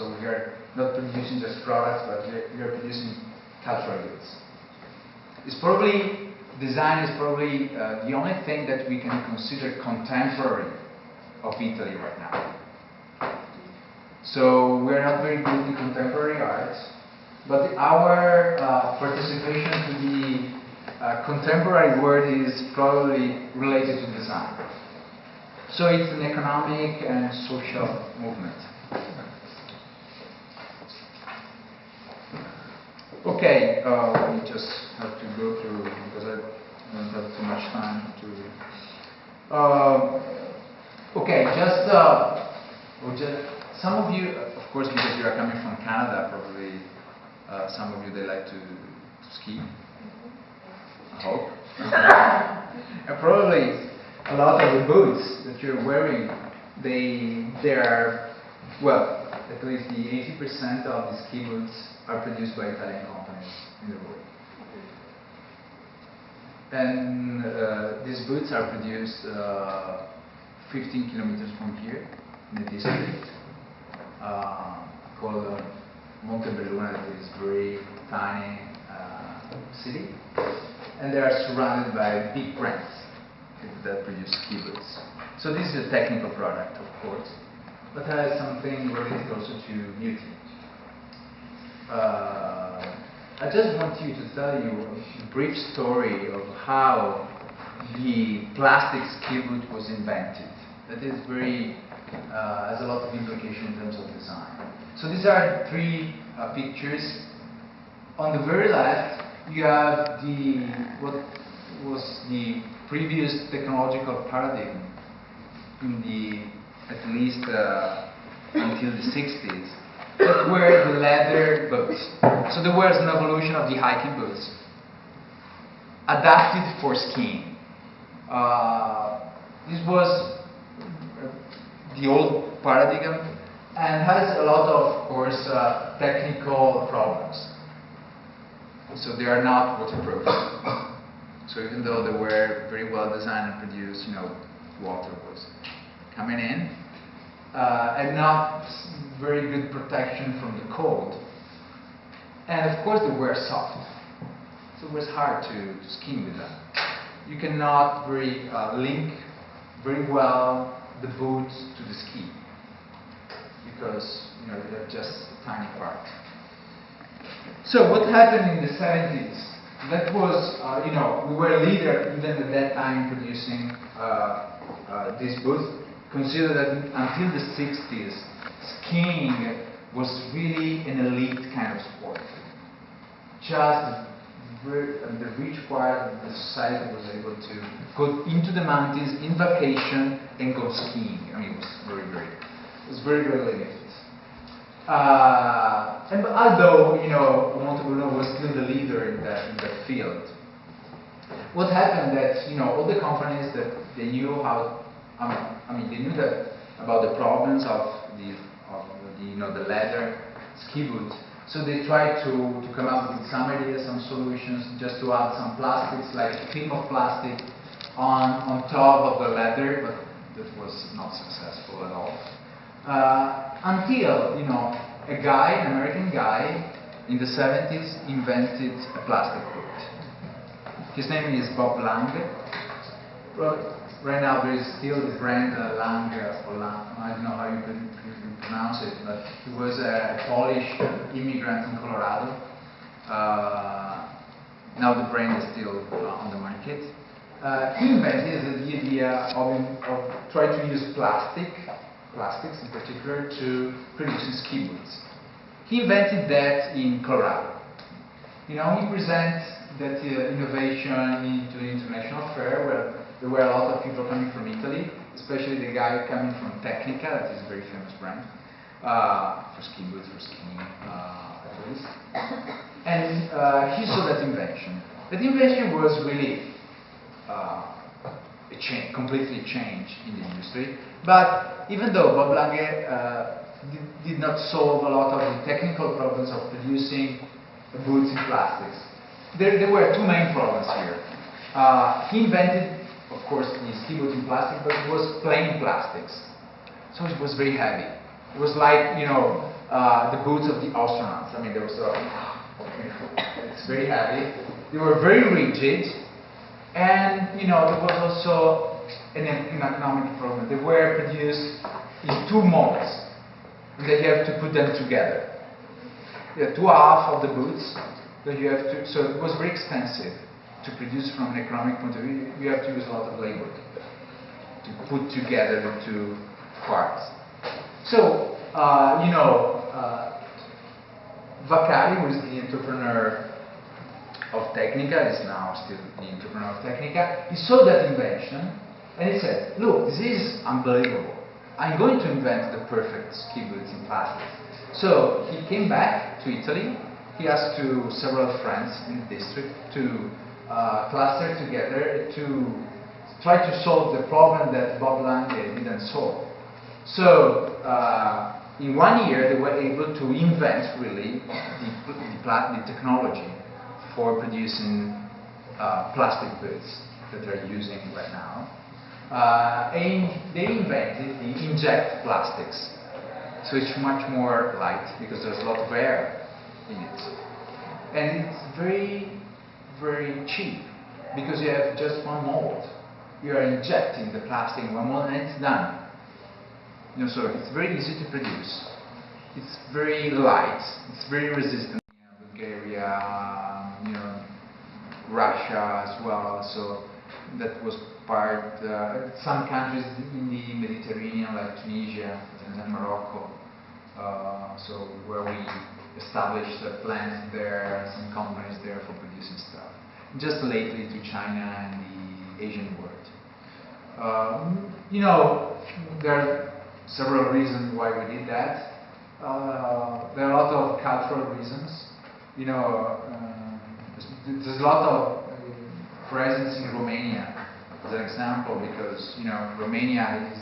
So we are not producing just products, but we are producing cultural goods. It's probably, design is probably the only thing that we can consider contemporary of Italy right now. So we are not very good in contemporary art, but our participation to the contemporary world is probably related to design. So it's an economic and social movement. Okay, we just have to go through, because I don't have too much time to... okay, just some of you, of course, because you are coming from Canada, probably some of you, they like to ski, I hope. And probably a lot of the boots that you're wearing, they are, well, at least the 80% of the ski boots are produced by Italian companies in the world. And these boots are produced 15 kilometers from here, in a district called Montebelluna, that is a very tiny city. And they are surrounded by big brands that produce ski boots. So this is a technical product, of course, but has something related also to beauty. I just want you to tell you a brief story of how the plastic ski boot was invented. That is very, has a lot of implication in terms of design. So these are three pictures. On the very left, you have what was the previous technological paradigm in the, at least until the 60s, that were the leather boots. So there was an evolution of the hiking boots, adapted for skiing. This was the old paradigm and has a lot of course, technical problems. So they are not waterproof. So even though they were very well designed and produced, water was coming in, and not very good protection from the cold. And of course they were soft. So it was hard to ski with them. You cannot link very well the boots to the ski, because they're just a tiny part. So what happened in the 70s? That was, we were a leader even at that time in producing these boots. Consider that until the 60s, skiing was really an elite kind of sport. Just the rich part of the society was able to go into the mountains in vacation and go skiing. I mean, it was very limited. And although Montebelluna was still the leader in that field, what happened that all the companies that they knew how, they knew that about the problems of the leather ski boots. So they tried to come up with some ideas, some solutions, just to add some plastics, like a film of plastic on top of the leather, but that was not successful at all. Until, an American guy in the 70s invented a plastic boot. His name is Bob Lange. Right now there is still the brand Lange, or I don't know how you can pronounce it, but he was a Polish immigrant in Colorado. Now the brand is still on the market. He invented the idea of trying to use plastics in particular, to producing ski boots. He invented that in Colorado. He presents that innovation into the international fair, where there were a lot of people coming from Italy, especially the guy coming from Tecnica, that is a very famous brand, for ski boots, for skiing, at least. And he saw that invention. That invention was really completely changed in the industry. But even though Bob Lange did not solve a lot of the technical problems of producing boots in plastics, there were two main problems here. He invented, of course, the ski boot in plastic, but it was plain plastics. So it was very heavy. It was like, the boots of the astronauts. I mean, they were so, it's very heavy. They were very rigid, and there was also an economic problem. They were produced in two molds, and then you have to put them together. You have two halves of the boots that you have to. So it was very expensive to produce from an economic point of view. You have to use a lot of labor to put together the two parts. So Vaccari, who is the entrepreneur of Technica, is now still the entrepreneur of Technica. He saw that invention and he said, look, this is unbelievable. I'm going to invent the perfect ski boots in plastics. So he came back to Italy. He asked to several friends in the district to cluster together to try to solve the problem that Bob Lange didn't solve. So in 1 year they were able to invent really the technology for producing plastic boots that they're using right now. And they invented the inject plastics. So it's much more light because there's a lot of air in it. And it's very, very cheap because you have just one mold. You are injecting the plastic in one mold and it's done. So it's very easy to produce. It's very light. It's very resistant. Bulgaria, Russia as well. So that was part. Some countries in the Mediterranean, like Tunisia and Morocco. So where we established plants there, some companies there for producing stuff. Just lately to China and the Asian world. There are several reasons why we did that. There are a lot of cultural reasons. There's a lot of presence in Romania, as an example, because Romania is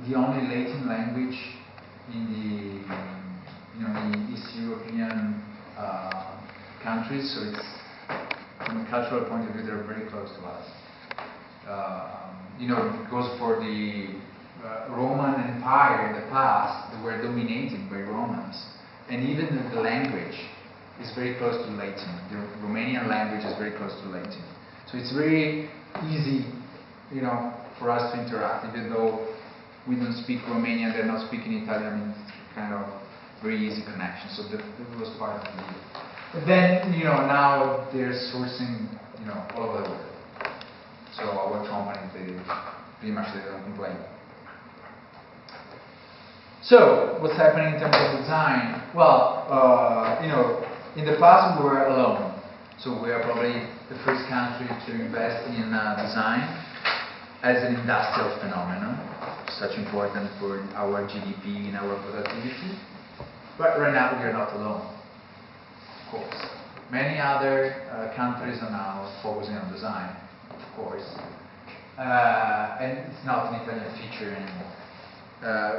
the only Latin language in the East European countries. So it's, from a cultural point of view, they're very close to us. It goes for the Roman Empire in the past. They were dominated by Romans, and even the language is very close to Latin. The Romanian language is very close to Latin, so it's very easy, for us to interact. Even though we don't speak Romanian, they're not speaking Italian. It's kind of very easy connection. So that was part of the deal. But then, now they're sourcing, all over the world. So our companies, they don't complain. So, what's happening in terms of design? Well, in the past we were alone. So we are probably the first country to invest in design as an industrial phenomenon, such important for our GDP and our productivity. But right now we are not alone, of course. Many other countries are now focusing on design, of course. And it's not an Italian feature anymore.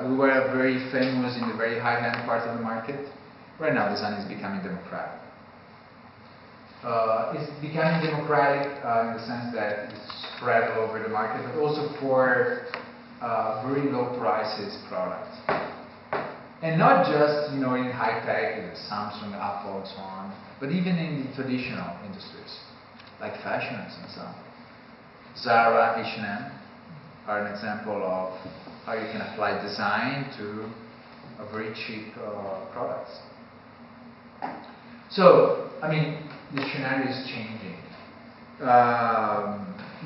We were very famous in the very high-end part of the market. Right now, design is becoming democratic. It's becoming democratic in the sense that it's spread all over the market, but also for very low prices products. And not just in high-tech, Samsung, Apple, and so on, but even in the traditional industries, like fashion and so on. Zara, H&M are an example of how you can apply design to a very cheap products. So, the scenario is changing.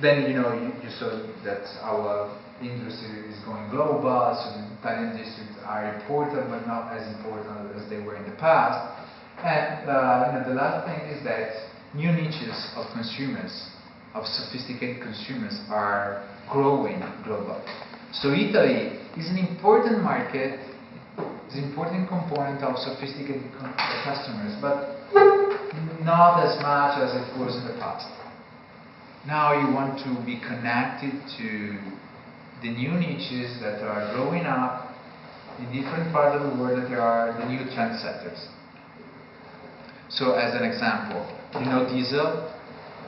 Then you saw that our industry is going global, so the Italian districts are important, but not as important as they were in the past. And the last thing is that new niches of consumers, of sophisticated consumers, are growing globally. So Italy is an important market, is an important component of sophisticated customers, but not as much as it was in the past. Now you want to be connected to the new niches that are growing up in different parts of the world, that are the new trendsetters. So as an example, Diesel,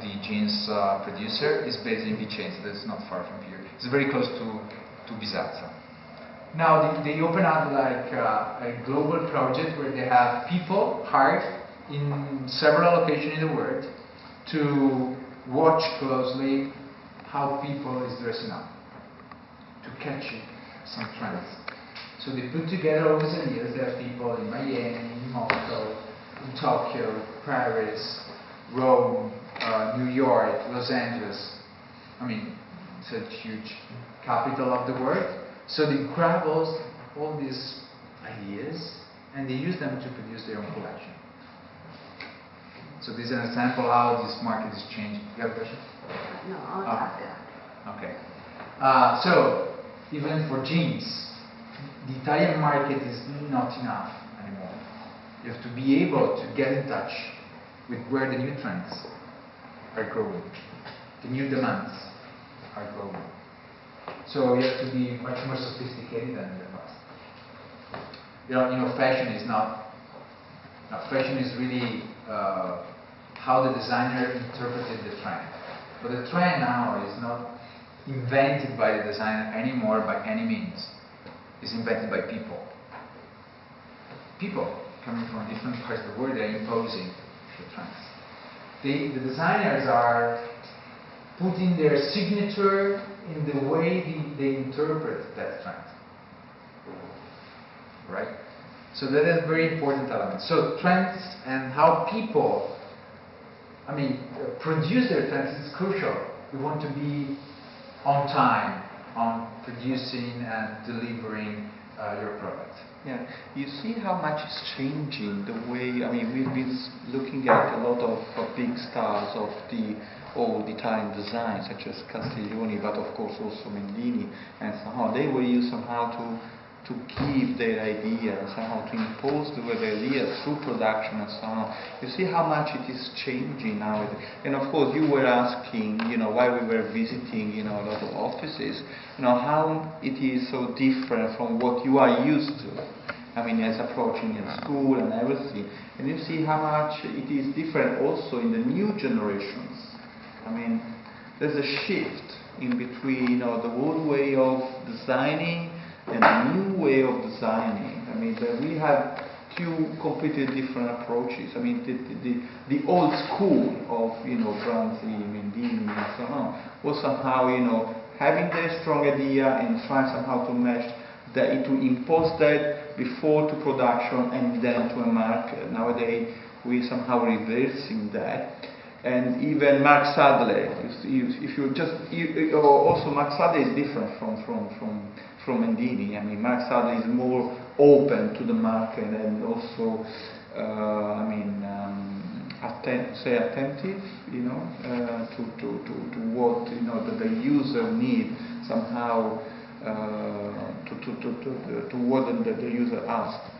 the jeans producer, is based in Vicenza. That's not far from here. It's very close to Bisazza. Now they open up like a global project where they have people hired in several locations in the world to watch closely how people is dressing up, to catch some trends. So they put together all these ideas. There are people in Miami, in Moscow, in Tokyo, Paris, Rome, New York, Los Angeles. I mean, it's a huge capital of the world. So they grab all these ideas and they use them to produce their own collection. So this is an example how this market is changing. You have a question? No, I'll ask that. Okay. So even for jeans, the Italian market is not enough anymore. You have to be able to get in touch with where the new trends are growing, the new demands are growing. So you have to be much more sophisticated than in the past. You know, fashion is not. Fashion is really how the designer interpreted the trend. But the trend now is not invented by the designer anymore by any means. It's invented by people. People coming from different parts of the world, they're imposing the trends. The designers are putting their signature in the way they interpret that trend. Right? So that is a very important element. So trends and how people, produce their trends is crucial. We want to be on time on producing and delivering your product. Yeah, you see how much it's changing the way, we've been looking at a lot of big stars of the old Italian design, such as Castiglioni, but of course also Mendini, and somehow they were used somehow to give their ideas, somehow to impose their ideas through production and so on. You see how much it is changing now. And of course you were asking, while we were visiting, a lot of offices, how it is so different from what you are used to. As approaching in school and everything. And you see how much it is different also in the new generations. There's a shift in between, the old way of designing and the new way of designing. We have two completely different approaches. The old school of, Bronzi, Mendini, and so on, was somehow, having their strong idea and trying somehow to match that, to impose that before to production and then to a market. Nowadays, we somehow reversing that. And even Mark Sadler, also Mark Sadler is different from Mendini. Mark Sadler is more open to the market and also, attentive, to what the user need somehow, to what the user asks.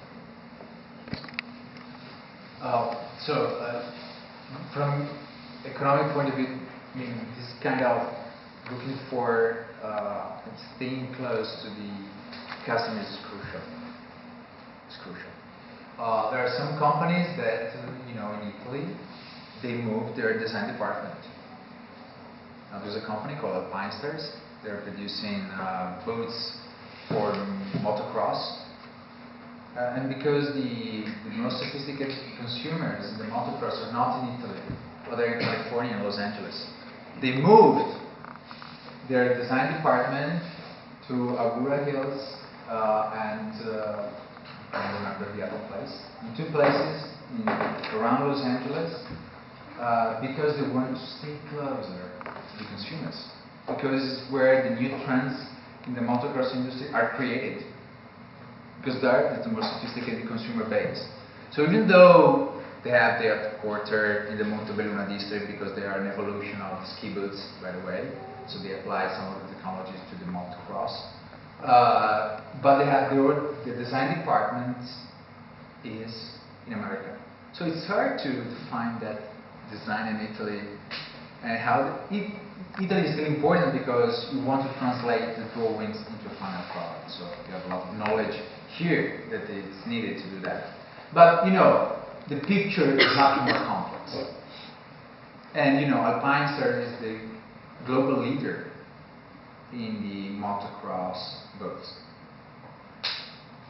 From economic point of view, this kind of looking for staying close to the customers is crucial. It's crucial. There are some companies that, in Italy, they moved their design department. Now, there's a company called Alpinestars. They're producing boots for motocross. And because the most sophisticated consumers in the motocross are not in Italy, but they're in California and Los Angeles, they moved their design department to Agoura Hills and I don't remember the other place. In two places around Los Angeles because they wanted to stay closer to the consumers. Because it's where the new trends in the motocross industry are created. Because there is the most sophisticated consumer base. So even though they have their headquarters in the Montebelluna district because they are an evolution of ski boots, by the way, so they apply some of the technologies to the motocross. But they have the design department is in America. So it's hard to find that design in Italy and how Italy is very important because you want to translate the drawings into a final product. So you have a lot of knowledge here that is needed to do that. But the picture is much more complex. And Alpinestars is the global leader in the motocross boats.